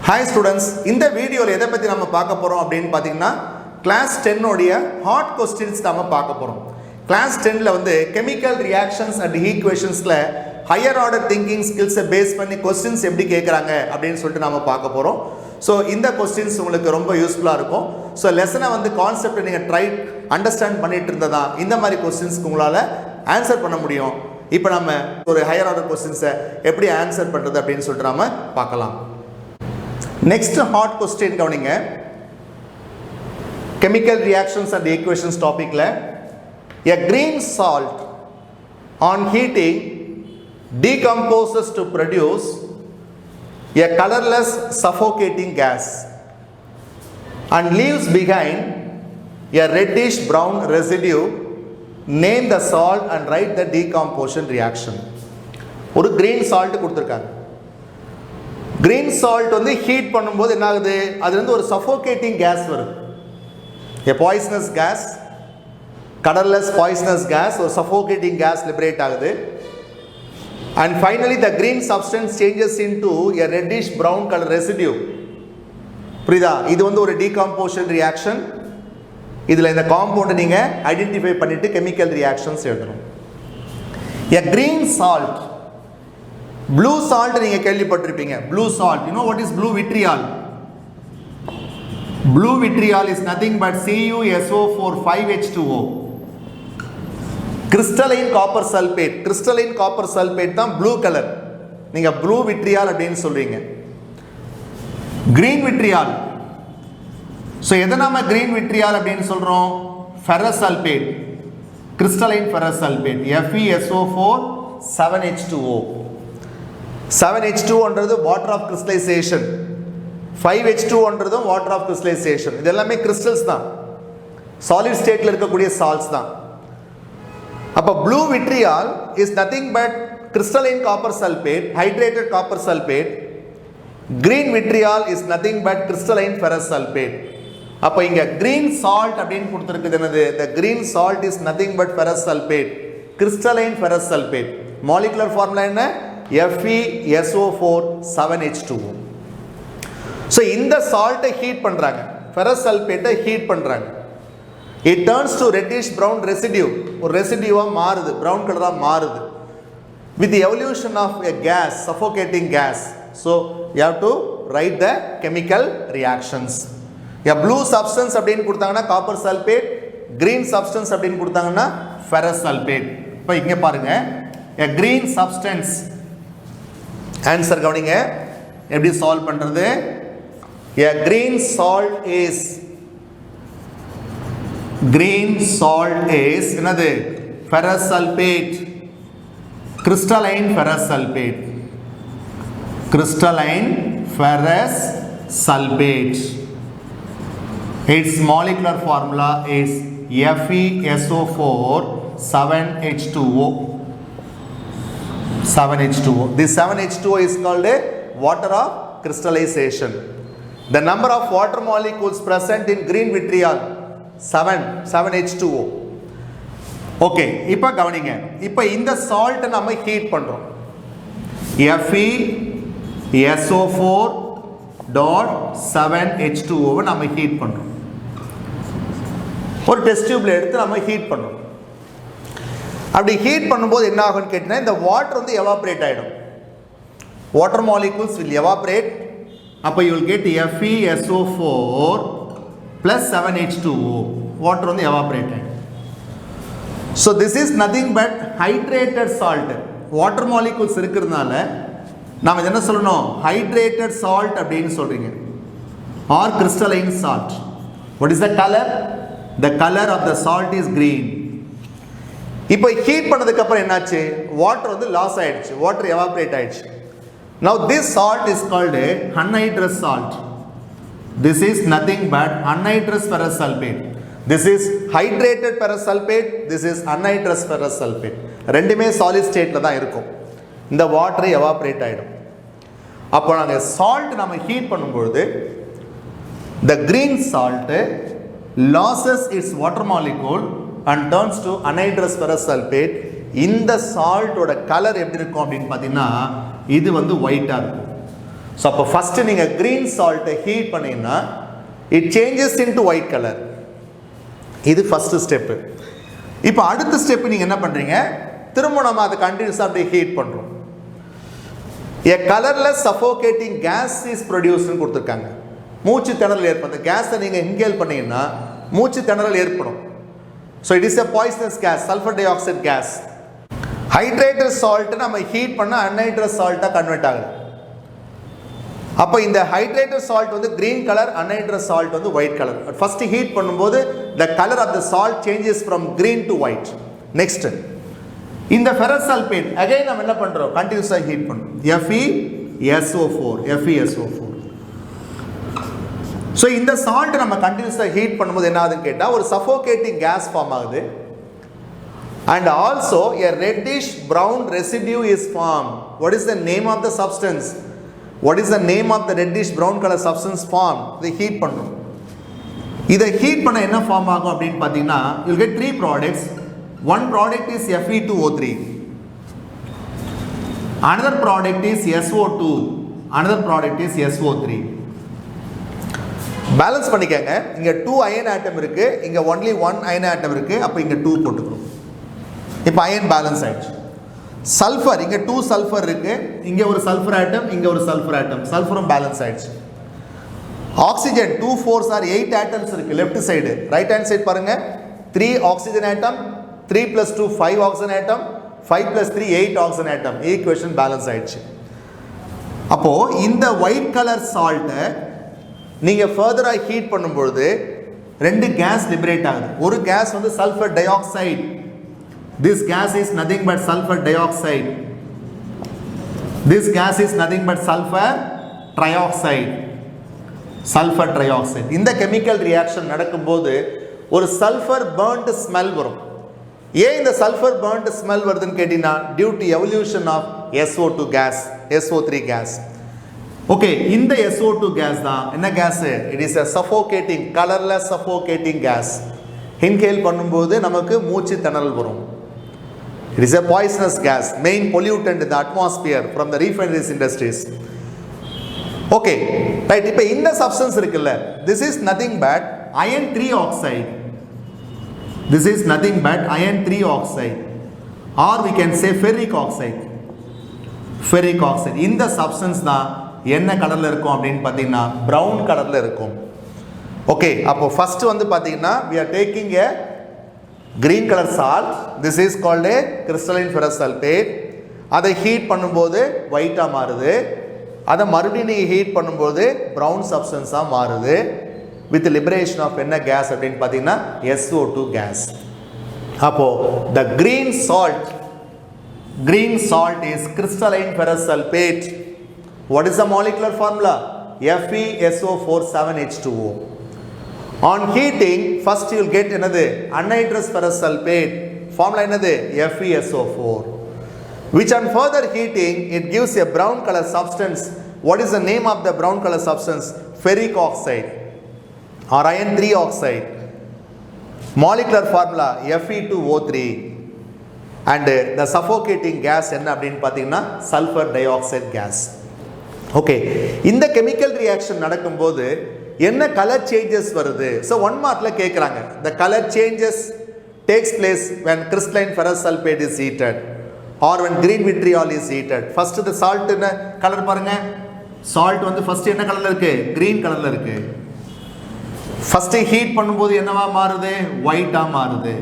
Hi students, இந்த வீடியோல எதை பத்தி நம்ம பார்க்க போறோம் அப்படினு பாத்தீங்கன்னா கிளாஸ் 10 உடைய ஹாட் क्वेश्चंस நாம பார்க்க போறோம். கிளாஸ் 10ல வந்து கெமிக்கல் ரியாக்ஷன்ஸ் அண்ட் ஈக்குவேஷன்ஸ்ல ஹையர் ஆர்டர் திங்கிங் ஸ்கில்ஸை பேஸ் பண்ணி क्वेश्चंस எப்படி கேக்குறாங்க அப்படினு சொல்லிட்டு நாம பார்க்க போறோம். சோ இந்த क्वेश्चंस உங்களுக்கு ரொம்ப யூஸ்ஃபுல்லா இருக்கும். சோ லெசனை வந்து கான்செப்ட் நீங்க ட்ரை அண்டர்ஸ்டாண்ட் பண்ணிட்டு இருந்ததா இந்த மாதிரி क्वेश्चंसக்கு உங்களால ஆன்சர் பண்ண முடியும். இப்போ நம்ம ஒரு ஹையர் ஆர்டர் क्वेश्चंஸை எப்படி ஆன்சர் பண்றது அப்படினு சொல்லிட்டு நாம பார்க்கலாம். Next hot question கவனிங்க. Chemical reactions and equations topic la a green salt on heating decomposes to produce a colorless suffocating gas and leaves behind a reddish brown residue. Name the salt and write the decomposition reaction. ஒரு green salt கொடுத்திருக்காங்க. green salt வந்து heat பண்ணும்போது என்ன ஆகுது, அதுல இருந்து ஒரு suffocating gas வருது. a poisonous gas, colorless poisonous gas, ஒரு suffocating gas liberate ஆகுது. and finally the green substance changes into a reddish brown color residue. புரியுதா? இது வந்து ஒரு decomposition reaction. இதுல இந்த காம்பவுண்ட் நீங்க ஐடென்டிஃபை பண்ணிட்டு கெமிக்கல் ரியாக்ஷன்ஸ் எழுதணும். a green salt, blue salt நீங்க கேள்விப்பட்டிருப்பீங்க. blue salt, you know what is blue vitriol? blue vitriol is nothing but CuSO4 5H2O. crystalline copper sulfate, crystalline copper sulfate தான் blue color. நீங்க blue vitriol அப்படினு சொல்றீங்க. green vitriol, so எதை நாம green vitriol அப்படினு சொல்றோம்? ferrous sulfate, crystalline ferrous sulfate, FeSO4 7H2O. 7H2 என்றது water of crystallization, 5H2 என்றது water of crystallization. இது எல்லாமே crystals தான், solid stateல இருக்கக்கூடிய salts தான். அப்ப blue vitriol is nothing but crystalline copper sulfate, hydrated copper sulfate. green vitriol is nothing but crystalline ferrous sulfate. அப்ப இங்க green salt அப்படினு கொடுத்திருக்குது என்னது? the green salt is nothing but ferrous sulfate, crystalline ferrous sulfate. molecular formula என்ன? FeSO4 7H2O. so இந்த salt heat பண்றாங்க, ferrous sulfate heat பண்றாங்க. it turns to reddish brown residue, ஒரு ரெசிடியூவா மாறுது, brown கலரா மாறுது with the evolution of a gas, suffocating gas. so you have to write the chemical reactions. a blue substance அப்படினு கொடுத்தாங்கன்னா copper sulfate, green substance அப்படினு கொடுத்தாங்கன்னா ferrous sulfate. இப்போ இங்க பாருங்க, a green substance ஆன்சர் கவனிங்க எப்படி சால்வ் பண்றது. a green salt is என்னது? ferrous sulfate, crystalline ferrous sulfate, crystalline ferrous sulfate. its molecular formula is FeSO4 7H2O. 7H2O. This 7H2O is called a water of crystallization. The number of water molecules present in green vitriol 7H2O. Okay, இப்போ கவனிங்க. இப்போ இந்த salt நம்ம heat பண்றோம். FeSO4.7H2O நம்ம heat பண்றோம். ஒரு test டியூப்ல எடுத்து நம்ம ஹீட் பண்றோம். அப்படி ஹீட் பண்ணும்போது என்ன ஆகும்னு கேட்டினா இந்த வாட்டர் வந்து எவாப்ரேட் ஆகிடும். Water molecules will evaporate. அப்போ you will get FeSO4 plus 7H2O. Water வந்து எவாப்ரேட் ஆகிடும். So this is nothing but hydrated salt. Water molecules இருக்கிறதுனால நாம் இது என்ன சொல்லணும்? ஹைட்ரேட்டட் சால்ட் அப்படின்னு சொல்றீங்க, or crystalline salt. What is the colour? The colour of the salt is green. இப்போ ஹீட் பண்ணதுக்கு அப்புறம் என்னாச்சு? வாட்டர் வந்து லாஸ் ஆயிடுச்சு, வாட்டர் எவாப்ரேட் ஆயிடுச்சு. now this salt is called a anhydrous salt. this is nothing but anhydrous ferrous sulfate. this is hydrated ferrous sulfate, this is anhydrous ferrous sulfate. ரெண்டுமே solid stateல தான் இருக்கும். இந்த வாட்டர் எவாப்ரேட் ஆயிடும். அப்போ நாங்க salt நம்ம heat பண்ணும்போது the green salt loses its water molecule and turns to anhydrous ferrous sulfate. இந்த சால்ட்டோட கலர் எப்படி இருக்கும் அப்படின்னு பார்த்தீங்கன்னா இது வந்து ஒயிட்டாக இருக்கும். ஸோ அப்போ ஃபஸ்ட்டு நீங்கள் க்ரீன் சால்ட்டை ஹீட் பண்ணிங்கன்னா it changes into white colour. இது ஃபஸ்ட்டு ஸ்டெப்பு. இப்போ அடுத்த ஸ்டெப்பு நீங்கள் என்ன பண்ணுறீங்க, திரும்ப நம்ம அதை கண்டினியூஸாக அப்படியே ஹீட் பண்ணுறோம். A colorless suffocating gas is produced ன்னு கொடுத்துருக்காங்க. மூச்சு திணறல் ஏற்படும். கேஸை நீங்கள் இன்ஹேல் பண்ணீங்கன்னா மூச்சு திணறல் ஏற்படும். So it is a poisonous gas, sulphur dioxide gas. Hydrated சால்ட்டை நம்ம ஹீட் பண்ணால் அன்ஹைட்ரஸ் சால்ட்டாக கன்வெர்ட் ஆகுது. அப்போ இந்த ஹைட்ரேட்டட் சால்ட் வந்து கிரீன் கலர், அன்ஹைட்ரஸ் சால்ட் வந்து ஒயிட் கலர். ஃபர்ஸ்ட் ஹீட் பண்ணும்போது the color of the salt changes from green to white. Next, இந்த ferrous sulfate again நம்ம என்ன பண்றோம், கண்டினியூஸா ஹீட் பண்றோம். FeSO4. ஸோ இந்த சால்ட் நம்ம கண்டினியூஸா ஹீட் பண்ணும்போது என்ன ஆகுதுன்னு கேட்டால் ஒரு சஃபோகேட்டிங் கேஸ் ஃபார்ம் ஆகுது. And also a reddish brown residue is formed. What is the name of the substance? What is the name of the reddish brown color substance formed? இதை ஹீட் பண்ணுறோம். இதை ஹீட் பண்ண என்ன ஃபார்ம் ஆகும் அப்படின்னு பார்த்தீங்கன்னா you'll get three products. One product is Fe2O3, another product is SO2, another product is SO3. Balance பண்ணிக்கங்க. இங்கே 2 அயன் ஆட்டம் இருக்கு, இங்கே ஒன்லி 1 அயன் ஆட்டம் இருக்கு. அப்போ இங்கே 2 போட்டுக்கிறோம். இப்போ அயன் பேலன்ஸ் ஆயிடுச்சு. சல்ஃபர் இங்கே 2 சல்ஃபர் இருக்கு, இங்கே ஒரு சல்ஃபர் ஆட்டம், இங்கே ஒரு சல்ஃபர் ஆட்டம், சல்ஃபரும் பேலன்ஸ் ஆயிடுச்சு. ஆக்சிஜன் 2 4s are 8 ஆட்டம்ஸ் இருக்கு left side. Right hand side பாருங்க, 3 oxygen atom, 3 + 2 5 oxygen atom, 5 + 3 8 oxygen atom. Equation balance ஆயிடுச்சு. அப்போ இந்த ஒயிட் கலர் சால்ட்டை நீங்க ஃபர்தரா ஹீட் பண்ணும்போது ரெண்டு கேஸ் லிபரேட் ஆகுது. ஒரு கேஸ் வந்து sulphur dioxide. This gas is nothing but sulphur dioxide. This gas is nothing but sulphur trioxide. Sulphur trioxide. இந்த கெமிக்கல் ரியாக்ஷன் நடக்கும்போது ஒரு சல்ஃபர் பர்ன்ட் ஸ்மெல் வரும். ஏன் இந்த சல்ஃபர் பர்ன்ட் ஸ்மெல் வருதுன்னு கேட்டீங்கன்னா due to evolution of SO2 gas, SO3 gas. Okay, இந்த SO2 gas தான் என்ன gas? It is a suffocating, colorless suffocating gas. Inhale பண்ணும்போது நமக்கு மூச்சு திணறல் வரும். It is a poisonous gas, main pollutant in the atmosphere from the refineries industries. Okay right. இப்போ இந்த சப்ஸ்டன்ஸ் இருக்குல்ல, this is nothing but iron 3 oxide. This is nothing but iron 3 oxide, or we can say ferric oxide. Ferric oxide. இந்த substance தான் என்ன கலர்ல இருக்கும் அப்படின்னு பார்த்தீங்கன்னா brown கலர்ல இருக்கும். ஓகே, அப்போ ஃபர்ஸ்ட் வந்து பார்த்தீங்கன்னா we are taking a green color salt. This is called a crystalline ferrous sulfate. அதை ஹீட் பண்ணும்போது ஒயிட்டா மாறுது. அதை மறுபடியும் நீங்கள் ஹீட் பண்ணும்போது ப்ரௌன் சப்ஸ்டன்ஸாக மாறுது. வித் லிபரேஷன் ஆஃப் என்ன கேஸ் அப்படின்னு பார்த்தீங்கன்னா SO2 கேஸ். அப்போ the green salt is crystalline ferrous sulfate. What is the molecular formula? FeSO4 7H2O. On heating, first you will get another anhydrous ferrous sulfate. Formula another FeSO4. Which on further heating, it gives a brown color substance. What is the name of the brown color substance? Ferric oxide or iron 3 oxide. Molecular formula Fe2O3. And the suffocating gas என்ன அப்படின்னு பார்த்தீங்கன்னா sulfur dioxide gas. Okay, இந்த chemical reaction நடக்கும்போது என்ன colour changes வருது? So 1 மார்க்ல கேட்குறாங்க. The colour changes takes place when crystalline ferrous sulphate is heated or when green vitriol is heated. First இந்த சால்ட் என்ன கலர் பாருங்க. சால்ட் வந்து ஃபர்ஸ்ட் என்ன கலர்ல இருக்கு? கிரீன் கலர்ல இருக்கு. ஃபர்ஸ்ட் ஹீட் பண்ணும்போது என்னவா மாறுது? ஒயிட்டா மாறுது.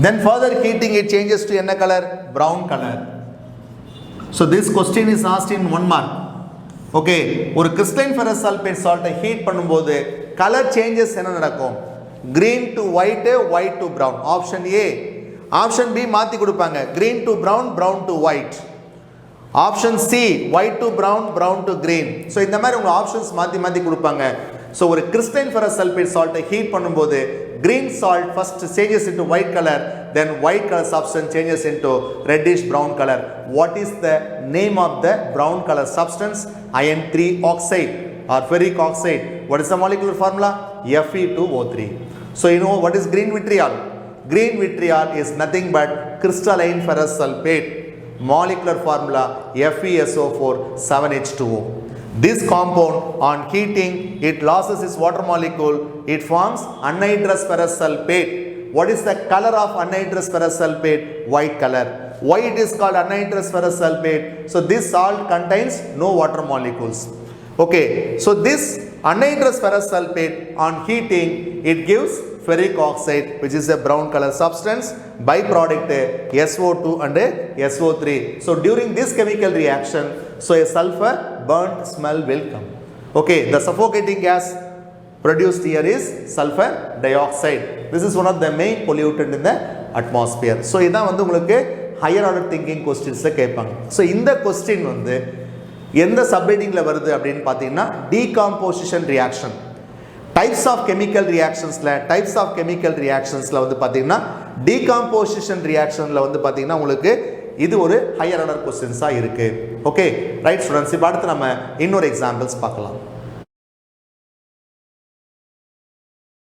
Then further heating it changes to என்ன colour? brown color. So this question is asked in 1 mark. Okay, ஒரு கிறிஸ்டலைன் ஃபெரஸ் சல்பேட் சால்ட்டை ஹீட் பண்ணும்போது கலர் சேஞ்சஸ் என்ன நடக்கும்? Green to white, white to brown. Option A. Option B மாற்றி கொடுப்பாங்க, green to brown, brown to white. Option C white to brown, brown to green. So இந்த மாதிரி உங்கள் options மாற்றி மாற்றி கொடுப்பாங்க. ஸோ ஒரு கிறிஸ்டலைன் ஃபெரஸ் சல்பேட் சால்ட்டை ஹீட் பண்ணும்போது green salt first changes into white color, then white color substance changes into reddish brown color. What is the name of the brown color substance? Iron 3 oxide or ferric oxide. What is the molecular formula? Fe2O3. So you know what is green vitriol? Green vitriol is nothing but crystalline ferrous sulfate. Molecular formula FeSO4 7H2O. This compound on heating, it loses its water molecule, it forms anhydrous ferrous sulfate. What is the color of anhydrous ferrous sulfate? White color. Why it is called anhydrous ferrous sulfate? So this salt contains no water molecules. Okay, so this anhydrous ferrous sulfate on heating, it gives ferric oxide, which is a brown color substance, byproduct SO2 and SO3. So during this chemical reaction, so a sulfur burnt smell will come. Okay, the suffocating gas produced here is sulfur dioxide. This is one of the main pollutant in the atmosphere. So இதான் வந்து உங்களுக்கு higher order thinking questions கேட்பாங்க. So இந்த question வந்து எந்த சப்ஹெட்டிங்ல வருது அப்படின்னு பார்த்தீங்கன்னா decomposition reaction. Types of chemical reactionsல வந்து பார்த்தீங்கன்னா decomposition reactionல வந்து பார்த்தீங்கன்னா உங்களுக்கு இது ஒரு higher order questions இருக்கு. ஓகே ரைட் ஸ்டூடெண்ட்ஸ், இப்போ அடுத்து நம்ம இன்னொரு எக்ஸாம்பிள்ஸ் பார்க்கலாம்.